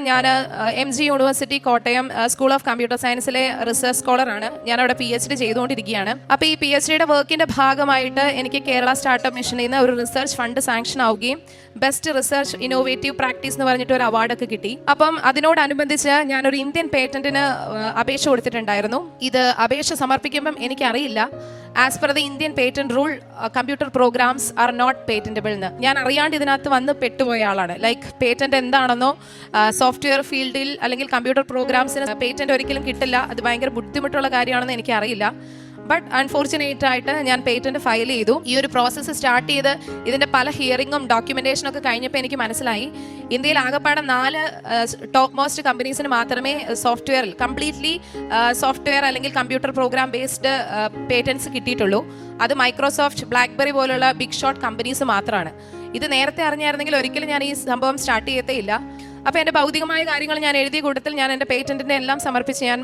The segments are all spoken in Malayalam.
ഞാൻ MG university Kottayam school of computer സയൻസിലെ റിസർച്ച് സ്കോളറാണ്. ഞാൻ അവിടെ PhD ചെയ്തുകൊണ്ടിരിക്കുകയാണ്. അപ്പോൾ ഈ PhDയുടെ വർക്കിന്റെ ഭാഗമായിട്ട് എനിക്ക് കേരള സ്റ്റാർട്ടപ്പ് മിഷനിൽ നിന്ന് ഒരു റിസർച്ച് ഫണ്ട് സാങ്ഷൻ ആവുകയും ബെസ്റ്റ് റിസർച്ച് ഇന്നോവേറ്റീവ് പ്രാക്ടീസ് എന്ന് പറഞ്ഞിട്ട് ഒരു അവാർഡൊക്കെ കിട്ടി. അപ്പം അതിനോടനുബന്ധിച്ച് ഞാനൊരു ഇന്ത്യൻ പേറ്റന്റിന് അപേക്ഷ കൊടുത്തിട്ടുണ്ടായിരുന്നു. ഇത് അപേക്ഷ സമർപ്പിക്കുമ്പം എനിക്കറിയില്ല, as per the Indian patent rule computer programs are not patentable എന്ന്. ഞാൻ അറിയാണ്ട് ഇതിനകത്ത് വന്ന് പെട്ടുപോയ ആളാണ്. ലൈക്ക് പേറ്റന്റ് എന്താണെന്നോ സോഫ്റ്റ്വെയർ ഫീൽഡിൽ അല്ലെങ്കിൽ കമ്പ്യൂട്ടർ പ്രോഗ്രാംസിന് പേറ്റന്റ് ഒരിക്കലും കിട്ടില്ല, അത് ഭയങ്കര ബുദ്ധിമുട്ടുള്ള കാര്യമാണെന്ന് എനിക്കറിയില്ല. ബട്ട് അൺഫോർച്ചുനേറ്റ് ആയിട്ട് ഞാൻ പേറ്റന്റ് ഫയൽ ചെയ്തു. ഈ ഒരു പ്രോസസ്സ് സ്റ്റാർട്ട് ചെയ്ത് ഇതിന്റെ പല ഹിയറിങ്ങും ഡോക്യുമെന്റേഷനും ഒക്കെ കഴിഞ്ഞപ്പോൾ എനിക്ക് മനസ്സിലായി, ഇന്ത്യയിൽ ആകെപ്പാടെ 4 ടോപ്പ് മോസ്റ്റ് കമ്പനീസിന് മാത്രമേ സോഫ്റ്റ്വെയറിൽ കംപ്ലീറ്റ്ലി സോഫ്റ്റ്വെയർ അല്ലെങ്കിൽ കമ്പ്യൂട്ടർ പ്രോഗ്രാം ബേസ്ഡ് പേറ്റന്റ്സ് കിട്ടിയിട്ടുള്ളൂ. അത് മൈക്രോസോഫ്റ്റ്, ബ്ലാക്ക്ബെറി പോലുള്ള ബിഗ് ഷോട്ട് കമ്പനീസ് മാത്രമാണ്. ഇത് നേരത്തെ അറിഞ്ഞായിരുന്നെങ്കിൽ ഒരിക്കലും ഞാൻ ഈ സംഭവം സ്റ്റാർട്ട് ചെയ്യത്തേയില്ല. അപ്പോൾ എൻ്റെ ഭൗതികമായ കാര്യങ്ങൾ ഞാൻ എഴുതിയ കൂട്ടത്തിൽ ഞാൻ എൻ്റെ പേറ്റന്റിൻ്റെ എല്ലാം സമർപ്പിച്ച് ഞാൻ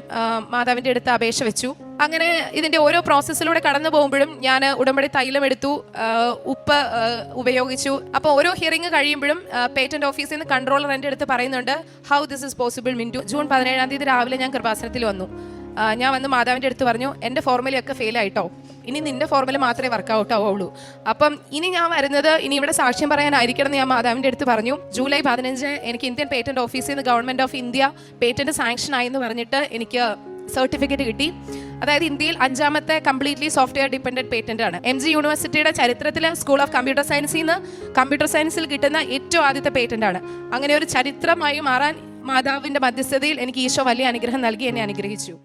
മാതാവിൻ്റെ അടുത്ത് അപേക്ഷ വെച്ചു. അങ്ങനെ ഇതിൻ്റെ ഓരോ പ്രോസസ്സിലൂടെ കടന്നു പോകുമ്പോഴും ഞാൻ ഉടമ്പടി തൈലം എടുത്തു, ഉപ്പ് ഉപയോഗിച്ചു. അപ്പോൾ ഓരോ ഹിയറിംഗ് കഴിയുമ്പോഴും പേറ്റന്റ് ഓഫീസിൽ നിന്ന് കൺട്രോളർ എൻ്റെ അടുത്ത് പറയുന്നുണ്ട്, how this is possible Mintu. June 17 രാവിലെ ഞാൻ കൃപാസനത്തിൽ വന്നു. ഞാൻ വന്ന് മാതാവിൻ്റെ അടുത്ത് പറഞ്ഞു, എൻ്റെ ഫോർമുലയൊക്കെ ഫെയിൽ ആയിട്ടോ, ഇനി നിന്റെ ഫോർമുല മാത്രമേ വർക്കൗട്ട് ആവുള്ളൂ. അപ്പം ഇനി ഞാൻ വരുന്നത് ഇനി ഇവിടെ സാക്ഷ്യം പറയാനായിരിക്കണം എന്ന് ഞാൻ മാതാവിൻ്റെ അടുത്ത് പറഞ്ഞു. ജൂലൈ 15 എനിക്ക് ഇന്ത്യൻ പേറ്റന്റ് ഓഫീസിൽ നിന്ന് government of India patent sanction ആയി എന്ന് പറഞ്ഞിട്ട് എനിക്ക് സർട്ടിഫിക്കറ്റ് കിട്ടി. അതായത് ഇന്ത്യയിൽ 5ാമത്തെ കംപ്ലീറ്റ്ലി സോഫ്റ്റ്വെയർ ഡിപ്പെൻഡന്റ് പേറ്റന്റ് ആണ്. MG യൂണിവേഴ്സിറ്റിയുടെ ചരിത്രത്തിൽ സ്കൂൾ ഓഫ് കമ്പ്യൂട്ടർ സയൻസിൽ നിന്ന് കമ്പ്യൂട്ടർ സയൻസിൽ കിട്ടുന്ന ഏറ്റവും ആദ്യത്തെ പേറ്റന്റ് ആണ്. അങ്ങനെ ഒരു ചരിത്രമായി മാറാൻ മാതാവിന്റെ മധ്യസ്ഥതയിൽ എനിക്ക് ഈശോ വലിയ അനുഗ്രഹം നൽകി എന്നെ അനുഗ്രഹിച്ചു.